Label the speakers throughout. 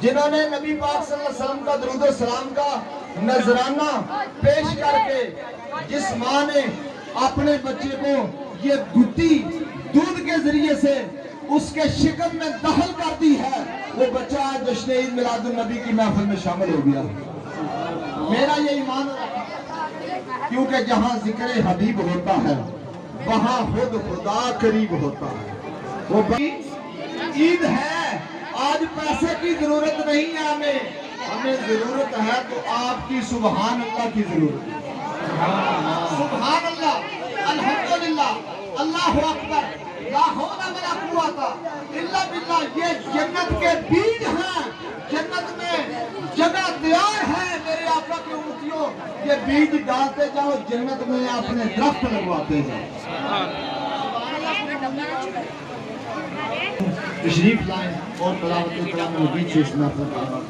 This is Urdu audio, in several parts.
Speaker 1: جنہوں نے نبی پاک صلی اللہ علیہ وسلم کا درود و سلام کا نذرانہ پیش کر کے، جس ماں نے اپنے بچے کو یہ گھٹی دودھ کے ذریعے سے اس کے شکم میں دخل کر دی ہے، وہ بچہ آج جشن عید میلاد النبی کی محفل میں شامل ہو گیا۔ میرا یہ ایمان ہے، کیونکہ جہاں ذکر حبیب ہوتا ہے وہاں خود خدا قریب ہوتا ہے۔ وہ عید ہے، آج پیسے کی ضرورت نہیں ہے ہمیں ضرورت ہے تو آپ کی سبحان اللہ کی ضرورت ہے۔ سبحان اللہ، الحمدللہ، اللہ اکبر، لا حول ولا قوت الا باللہ، یہ جنت کے بیج ہیں، جنت میں جگہ تیار ہے میرے آقا کی امتیوں، یہ بیج ڈالتے جاؤ، جنت میں اپنے درخت لگواتے جاؤ۔ تشریف لائیں اور تلاوت کلام مجید سے اس محفل کا آغاز۔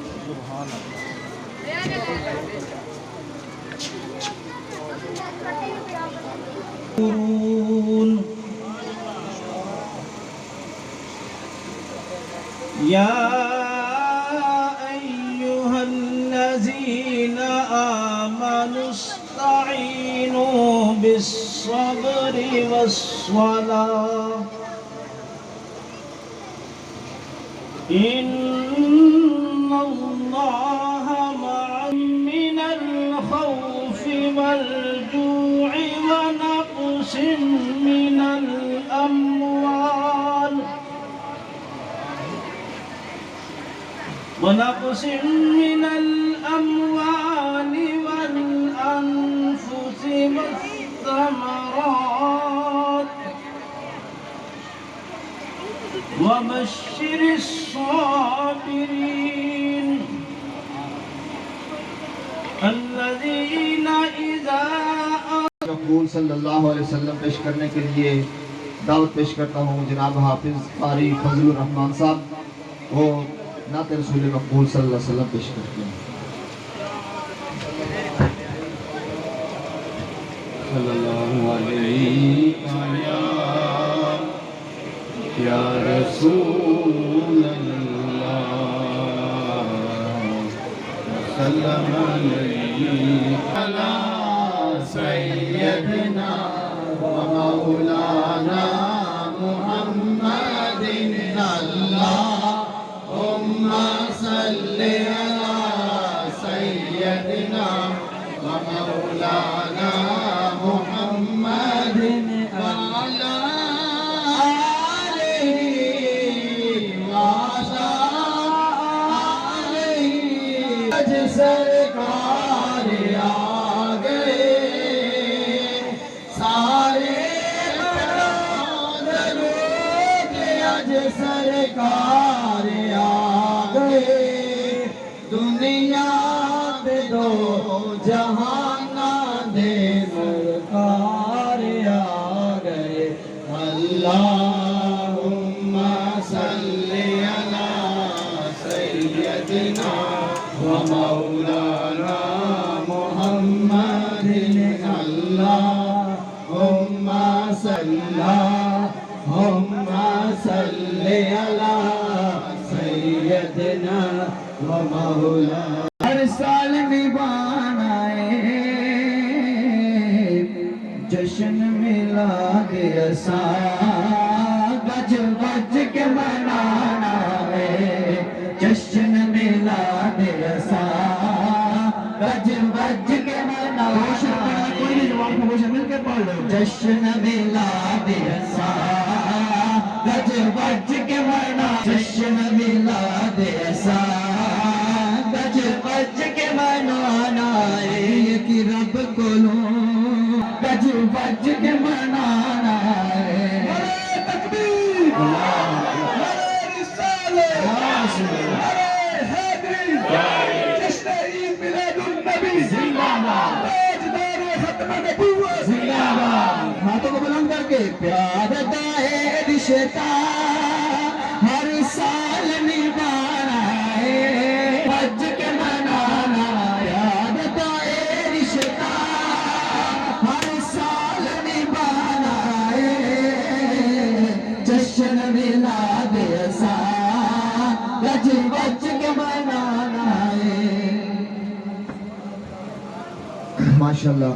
Speaker 2: یا ایہا الذین آمنوا استعینوا بالصبر والصلاة ان اللہ مع من الخوف والجوع ونقص من الاموال والانفس والثمرات وبشر الصابرين الذين اذا
Speaker 1: مقبول صلی اللہ علیہ وسلم پیش کرنے کے لیے دعوت پیش کرتا ہوں جناب حافظ قاری فضل الرحمان صاحب، وہ نعت رسول مقبول صلی اللہ علیہ وسلم پیش کرتے ہیں۔ صلی اللہ علیہ یا رسول اللہ وسلم علی سیدنا و مولانا محمد اللہم صلی علی سیدنا و مولانا محمد وعلی سرکار آ گئے، سارے درود اج سرکار آ گئے، دنیا پہ دو جہانہ دے سرکار آ گئے۔ اللہم صلی علی سیدنا ومولانا محمد اللہم صلی علی سیدنا ومولانا۔ ہر سال نبھانا جشن میلاد اساں گج بج کے منانا ہے، جشن میلاد اساں گج بج کے منانا، کوئی نہیں جواب خاموش مل کے پڑھ لو۔ جشن میلاد اساں گج بج کے منانا، جشن میلاد اساں گج بج کے منانا، ایک رب کولوں گج بج کے منانا ہے۔ تکبیر، جشن عید میلاد النبی زندہ باد، تاجدار ختم نبوت زندہ باد۔ ہاتھوں کو بلند کر کے پیار دائے رشتہ ہر سال نبھانا ہے، بج کے منانا یاد دائے رشتہ ہر سال نبھانا ہے، جشن میلاد اساں گج بج
Speaker 3: کے منانا ہے۔
Speaker 1: ماشاءاللہ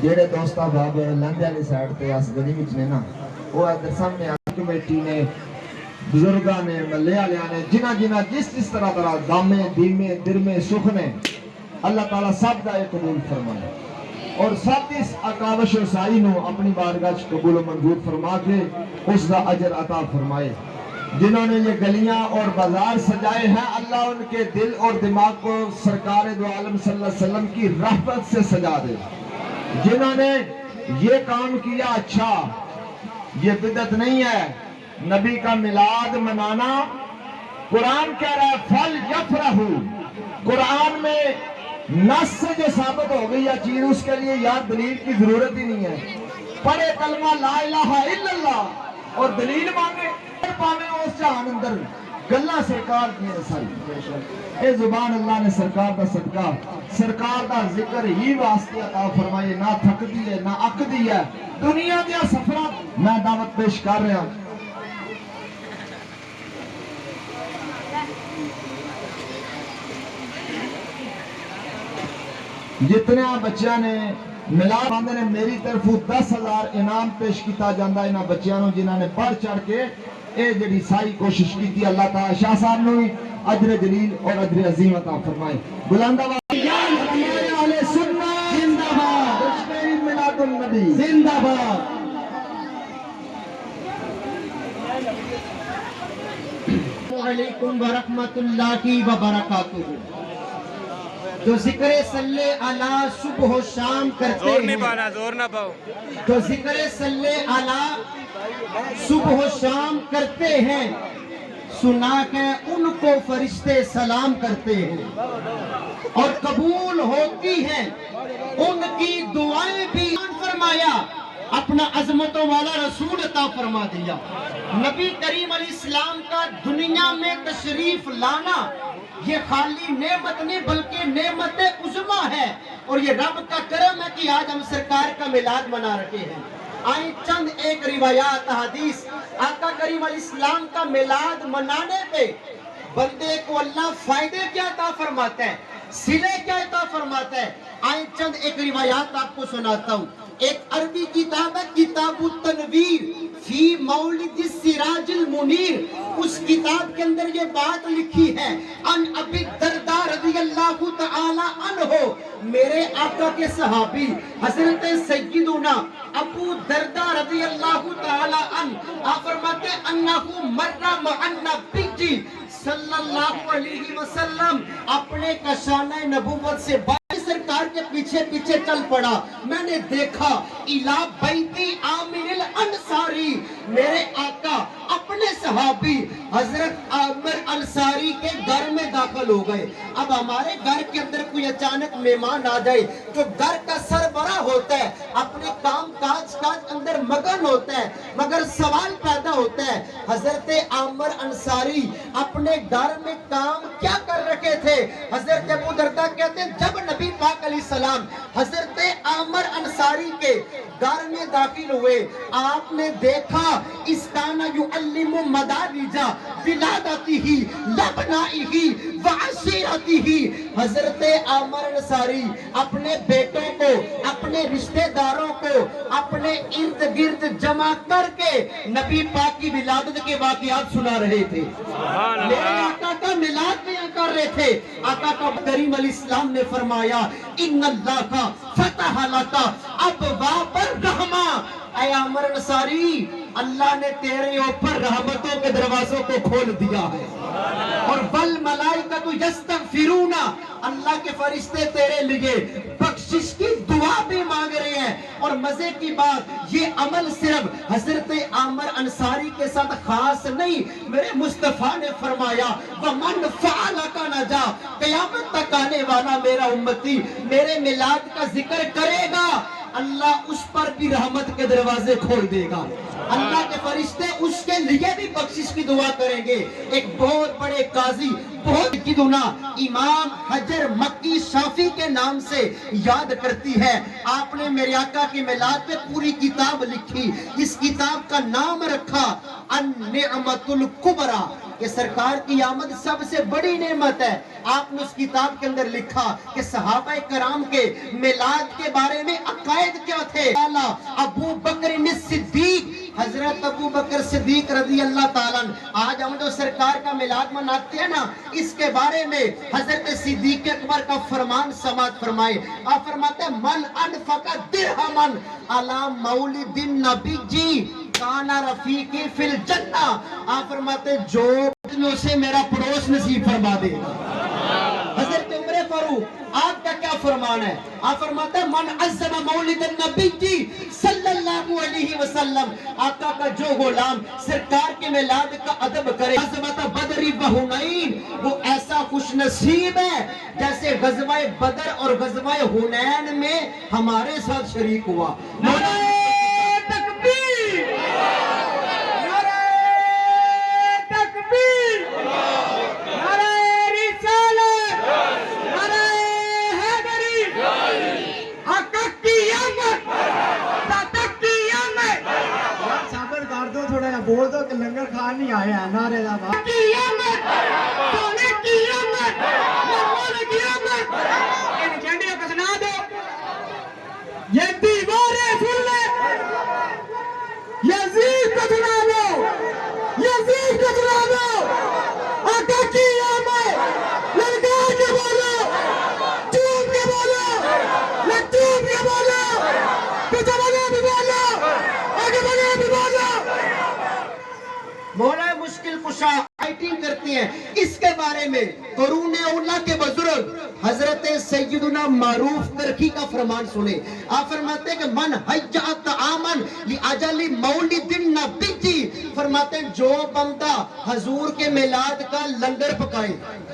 Speaker 1: جڑے دوست احباب لندے والی سائڈ تے اس گلی وچ نے نا وہ ادھر سامنے کمیٹی نے بزرگاں نے محلے والیاں نے جنہ جس طرح دامے دیمے درمے سکھ نے اللہ تعالیٰ سب دا یہ قبول فرمائے اور سب اس اکاوش و سائی نو اپنی بارگاہ وچ قبول و منظور فرما کے اس دا اجر عطا فرمائے۔ جنہوں نے یہ گلیاں اور بازار سجائے ہیں اللہ ان کے دل اور دماغ کو سرکار دو عالم صلی اللہ علیہ وسلم کی رحمت سے سجا دے۔ جنہوں نے یہ کام کیا اچھا، یہ بدعت نہیں ہے۔ نبی کا میلاد منانا قرآن کہہ رہا ہے فل یفرحو، قرآن میں نص سے جو ثابت ہو گئی یا چیز اس کے لیے یاد دلیل کی ضرورت ہی نہیں ہے۔ پڑھے کلمہ لا الہ الا اللہ اور دلیل مانگے پانے اس جہان اندر گلہ سرکار کی رسائی۔ اے زبان اللہ نے سرکار دا صدقہ سرکار دا ذکر ہی واسطے عطا فرمائے، نہ تھک دی ہے نہ اک دی ہے دنیا دیا سفرہ۔ میں دعوت پیش کر رہا ہوں جتنے بچیاں نے میلاد باندھے نے میری طرف 10,000 انعام پیش کیتا جاندہ انہاں بچیاں نو جنہاں نے بڑھ چڑھ کے اے جڑی سائی کوشش کی تھی۔ اللہ تعالی شاہ صاحب نو اجر جلیل اور اجر عظیم عطا فرمائے۔ بلند آواز اہل سنت زندہ باد، جشن میلاد النبی
Speaker 3: زندہ باد۔ السلام علیکم ورحمۃ اللہ وبرکاتہ۔ جو ذکر صلی علی صبح و شام کرتے ہیں،
Speaker 4: زور نہ پاؤ،
Speaker 3: جو ذکر صلی علی صبح و شام کرتے ہیں، سنا کے ان کو فرشتے سلام کرتے ہیں اور قبول ہوتی ہیں ان کی دعائیں بھی۔ فرمایا اپنا عظمتوں والا رسول عطا فرما دیا۔ نبی کریم علیہ السلام کا دنیا میں تشریف لانا یہ خالی نعمت نہیں بلکہ نعمت عظما ہے، اور یہ رب کا کرم ہے کہ آج ہم سرکار کا میلاد منا رہے ہیں۔ آئیں چند ایک روایات حدیث آقا کریم علیہ السلام کا میلاد منانے پہ بندے کو اللہ فائدے کیا عطا فرماتا ہے، صلے کیا عطا فرماتا ہے۔ آئیں چند ایک روایات آپ کو سناتا ہوں۔ ایک عربی کتاب ہے کتاب التنویر فی مولد السراج المنیر، اس کتاب کے اندر یہ بات لکھی ہے ان ابی الدرداء رضی اللہ تعالی عنہ، میرے آقا کے صحابی حضرت سیدنا ابو الدرداء رضی اللہ تعالی عنہ آپ فرماتے ہیں انہو مر مع النبی صلی اللہ علیہ وسلم، اپنے کشانہ نبوت سے سرکار کے پیچھے پیچھے چل پڑا۔ میں نے دیکھا الا بیتی عامر الانصاری، میرے آقا اپنے صحابی حضرت عامر انصاری کے گھر میں داخل ہو گئے۔ اب ہمارے گھر کے اندر کوئی اچانک مہمان آ جائے جو گھر کا سربراہ ہوتا ہے اپنے کام کاج اندر مگن ہوتا ہے، مگر سوال پیدا ہوتا ہے حضرت عامر انصاری اپنے گھر میں کام کیا کر رکھے تھے؟ حضرت ابو درداء کہتے ہیں جب نبی پاک علیہ السلام حضرت عامر انصاری کے گھر میں داخل ہوئے، آپ نے دیکھا اس کانا یعلم مدارجہ ولادتہ لبنائہ وعشیرتہ، حضرت عامر انصاری اپنے بیٹوں کو اپنے رشتہ داروں کو اپنے ارد گرد جمع کر کے نبی پاک کی ولادت کے واقعات سنا رہے تھے، میرے آقا کا میلاد بیان کر رہے تھے۔ آقا کا کریم علیہ السلام نے فرمایا ان اللہ کا فتح لکا ابواب الرحمہ، اے عامر انصاری اللہ نے تیرے اوپر رحمتوں کے دروازوں کو کھول دیا ہے، اور والملائکۃ یستغفرون، اللہ کے فرشتے تیرے لیے بخشش کی دعا بھی مانگ رہے ہیں۔ اور مزے کی بات یہ عمل صرف حضرت عامر انصاری کے ساتھ خاص نہیں، میرے مصطفیٰ نے فرمایا وَمَنْ فَعَلَكَ نَجَا، قیامت تک آنے والا میرا امتی میرے میلاد کا ذکر کرے گا اللہ اس پر بھی رحمت کے دروازے کھول دے گا، اللہ کے فرشتے اس کے لیے بھی بخشش کی دعا کریں گے۔ ایک بہت بڑے قاضی بہت کی دعا امام حجر مکی شافی کے نام سے یاد کرتی ہے، آپ نے میرے آقا کے میلاد پہ پوری کتاب لکھی، اس کتاب کا نام رکھا النعمت الکبریٰ، کہ سرکار کی آمد سب سے بڑی نعمت ہے. آپ نے اس کتاب کے اندر لکھا کہ صحابہ کرام کے میلاد کے بارے میں عقائد کیا تھے. ابو بکر صدیق، حضرت ابو بکر صدیق رضی اللہ تعالیٰ عنہ، آج ہم جو سرکار کا میلاد مناتے ہیں نا، اس کے بارے میں حضرت صدیق اکبر کا فرمان سماعت فرمائے. آپ فرماتے ہیں من انفق درہمن علی مولد النبی جی کانا رفیقی فی الجنہ. آپ فرماتے ہیں جو میں اسے میرا پڑوس نصیب فرما دے. حضرت عمر فاروق، آپ کا کیا فرمان ہے؟ آپ فرماتے ہیں من عظم مولد النبی جی صلی اللہ علیہ وسلم، آقا کا جو غلام سرکار کے میلاد کا ادب کرے، عظمت بدری و حنین، وہ ایسا خوش نصیب ہے جیسے غزوہ بدر اور غزوہ حنین میں ہمارے ساتھ شریک ہوا.
Speaker 2: نعرہ تکبیر، نعرہ تکبیر، نعرہ رسالت، نعرہ حیدری، آقا کی آمد، داتا کی آمد،
Speaker 4: صبر کر دو تھوڑا جہا، بول دو کہ لنگر کھان نہیں آئے ہیں نعرے دا بات.
Speaker 2: کی آمد، سونے کی آمد، محمد کی آمد. ان جھنڈیوں کو سنا دو. یہ دیواریں سن لے، یزید کو سنا دو، یزید کو سنا دو. آقا کی آمد، للکار کے بولو، چوب کے بولو، لچوب کے بولو، پیچھے بولو بھی بولو، آگے بولو بھی بولو.
Speaker 3: مولا مشکل کشا فائٹنگ کرتی ہیں. اس کے بارے میں قرون اولیاء کے بزرگ حضرت سیدنا معروف ترکی کا فرمان سنے. آپ فرماتے ہیں کہ من حجّ طعاماً لأجل مولد النبی جی، فرماتے ہیں جو بندہ حضور کے میلاد کا لنگر پکائے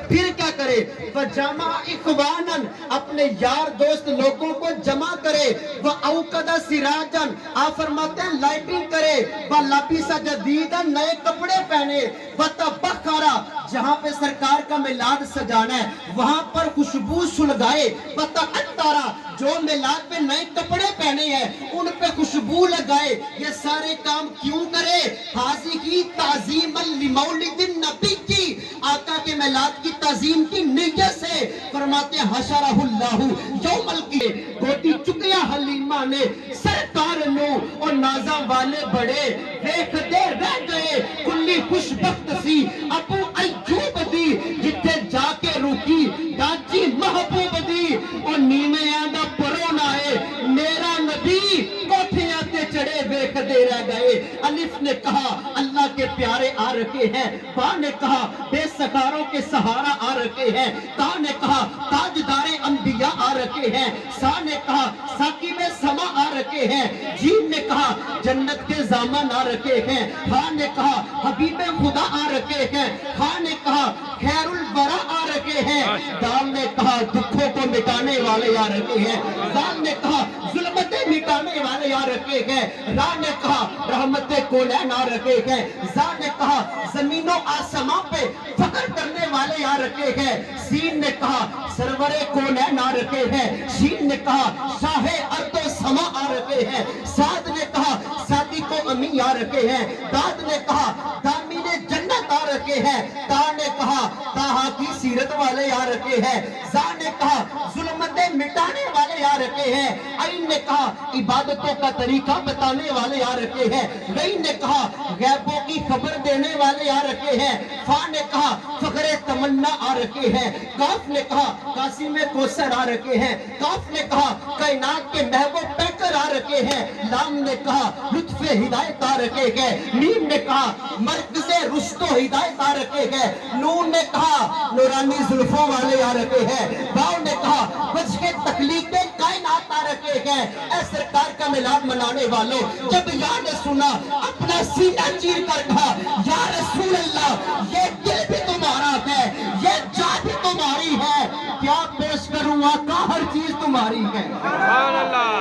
Speaker 3: پھر کیا کرے، وجمع اخواناً، اپنے یار دوست لوگوں کو جمع کرے، وأوقد سراجاً، آپ فرماتے ہیں لائٹنگ کرے، ولبس جدیداً، نئے کپڑے پہنے، وتبخرا، جہاں پہ سرکار کا میلاد سجانا ہے وہاں پر خوشبو سلگائے، وتعطرا، جو میلاد پہ نئے کپڑے پہنے ہیں ان پہ خوشبو لگائے. یہ سارے کام کیوں کرے؟ حاضی تعظیم لمولد النبی کی، آقا کے میلاد کی تعظیم کی نیت سے. فرماتے ہیں حشرہ اللہ یوم القیامہ، گوٹی چکیا حلیمہ نے سرکار نو اور نازاں والے بڑے دیکھ دے رہ گئے. کلی خوش بخت سی ابو ایوب دی، جتھے جا کے روکی ڈاچی محبوب دی. اور نیمے آدھا پرونا ہے میرا نبی، کوٹھیاں تے چڑھے دیکھ دے رہ گئے. الف نے کہا اللہ کے پیارے آ رکھے ہیں، با نے کہا بے سکاروں کے سہارا آ رکھے ہیں، تا نے کہا تاجدار انبیاء آ رکھے ہیں، سا نے کہا ساقب سما آ رکھے ہیں، جیم نے کہا جنت کے زامان آ رکھے ہیں، ہا نے کہا حبیب خدا آ رکھے ہیں، ہا نے کہا خیر الورا آ رکھے ہیں، دال نے کہا دکھوں کو مٹانے والے آ رکھے ہیں، دال نے کہا ظلمتیں مٹانے والے آ رکھے ہیں، را نے کہا رحمت کونین آ رکھے ہیں، زا نے کہا زمین و آسمان پہ فخر کرنے والے آ رکھے ہیں، سین نے کہا سرور کونین آ رکھے ہیں، شین نے کہا شاہ ارض و سما آ رکھے ہیں، سعد نے کہا صادق و امی آ رکھے ہیں، داد نے کہا دامین جنت آ رکھے ہیں، تا نے کہا تاہا کی سیرت والے آ رکھے ہیں، زا نے کہا ظلمتیں مٹانے والے آ رکھے ہیں، عین نے کہا عبادتوں کا طریقہ بتانے والے آ رکھے ہیں، غین نے کہا غیبوں کی خبر دینے والے آ رکھے ہیں، فا نے کہا فخر تمنا آ رکھے ہیں، کاف نے کہا قاسم کوثر آ رکھے ہیں، کاف نے کہا کائنات کے محبوب پیکر آ رکھے ہیں، لام نے کہا لطف ہدایت آ رکھے ہیں، میم نے کہا مرکز رشد و ہدایت آ رکھے ہیں، نون نے کہا نورانی زلفوں والے آ رکھے ہیں، واو نے کہا وجہ تخلیق کائنات آ رکھے ہیں. اے سرکار کا میلاد منانے والوں، جب یا نے سنا اپنا سینہ چیر کر کہا یا رسول اللہ یہ دل بھی تمہارا ہے، یہ جان بھی تمہاری ہے، کیا پیش کروں آقا ہر چیز تمہاری ہے.
Speaker 5: سبحان اللہ،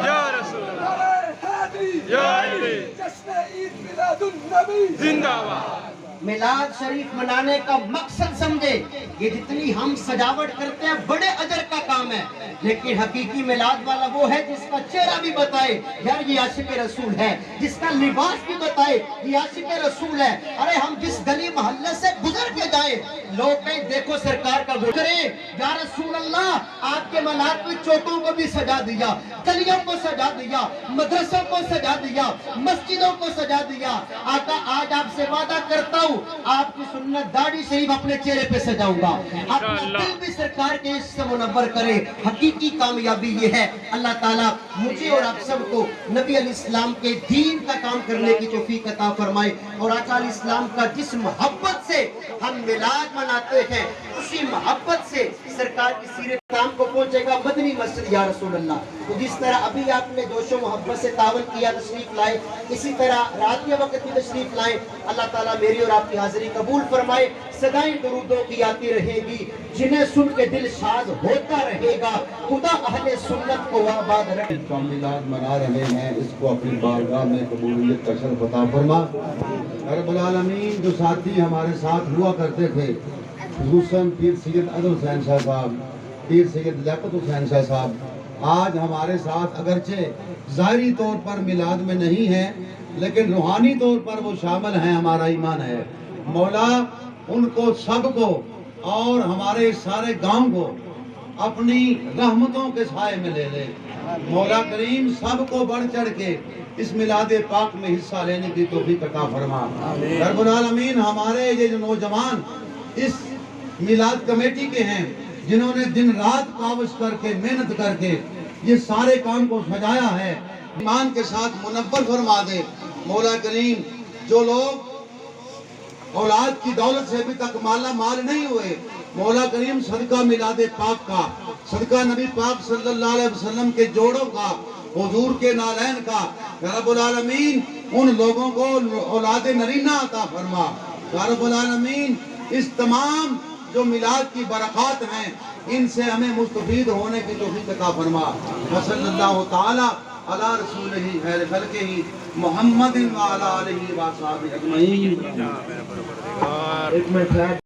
Speaker 5: یا رسول اللہ، یا علی،
Speaker 6: جشن عید میلاد النبی
Speaker 5: زندہ باد.
Speaker 3: میلاد شریف منانے کا مقصد سمجھے. یہ جتنی ہم سجاوٹ کرتے ہیں بڑے اجر کا کام ہے, لیکن حقیقی میلاد والا وہ ہے جس کا چہرہ بھی بتائے یار یہ عاشق رسول ہے, جس کا لباس بھی بتائے یہ عاشق رسول ہے. ارے ہم جس گلی محلے سے گزر کے جائیں لوگ کہیں دیکھو سرکار کا وہ کریں یا رسول اللہ, آپ کے میلاد میں چوکوں کو بھی سجا دیا, گلیوں کو سجا دیا, مدرسوں کو سجا دیا, مسجدوں کو سجا دیا. آقا آج آپ سے وعدہ کرتا ہوں آپ کی سنت داڑھی شریف اپنے چہرے پہ سجاؤں گا, اپنا دل بھی سرکار کے اس سے منور کرے. حقیقی کامیابی یہ ہے. اللہ تعالیٰ مجھے اور آپ سب کو نبی علیہ السلام کے دین کا کام کرنے کی توفیق عطا فرمائے, اور آقا علیہ السلام کا جس محبت سے ہم میلاد مناتے ہیں اسی محبت سے سرکار کی سیرت کام کو پہنچے گا مدنی مسجد یا رسول اللہ. تو جس طرح ابھی آپ نے جوش و محبت سے تعاون کیا تشریف لائے, اسی طرح رات کے وقت بھی تشریف لائیں. اللہ تعالیٰ میری اور آپ کی حاضری قبول فرمائے. صدائیں درودوں کی آتی رہے گی, جنہیں سن کے دل شاد ہوتا رہے گا. خدا اہل سنت کو آباد رکھے.
Speaker 1: جو میلاد منا رہے ہیں اس کو اپنی بارگاہ میں قبولیت کا شرف عطا فرما. رب العالمین جو ساتھی ہمارے ساتھ ہوا کرتے تھے, خصوصاً پیر سید عدل حسین شاہ صاحب, پیر سید لیاقت حسین شاہ صاحب, آج ہمارے ساتھ اگرچہ ظاہری طور پر میلاد میں نہیں ہیں لیکن روحانی طور پر وہ شامل ہیں, ہمارا ایمان ہے. مولا ان کو سب کو اور ہمارے سارے گاؤں کو اپنی رحمتوں کے سائے میں لے لے. مولا کریم سب کو بڑھ چڑھ کے اس میلاد پاک میں حصہ لینے کی توفیق عطا فرما. رب العالمین ہمارے یہ جو نوجوان اس میلاد کمیٹی کے ہیں جنہوں نے دن رات کاوش کر کے محنت کر کے یہ سارے کام کو سجایا ہے, ایمان کے ساتھ منور فرما دے. مولا کریم جو لوگ اولاد کی دولت سے ابھی تک مالا مال نہیں ہوئے, مولا کریم صدقہ میلاد پاک کا, صدقہ نبی پاک صلی اللہ علیہ وسلم کے جوڑوں کا, حضور کے نالین کا, رب العالمین ان لوگوں کو اولاد نرینہ عطا فرما. رب العالمین اس تمام جو میلاد کی برکات ہیں ان سے ہمیں مستفید ہونے کی توفیق عطا فرما. وصلی اللہ تعالی علی رسولہ خیر خلقہ محمد وعلی آلہ وصحبہ اجمعین.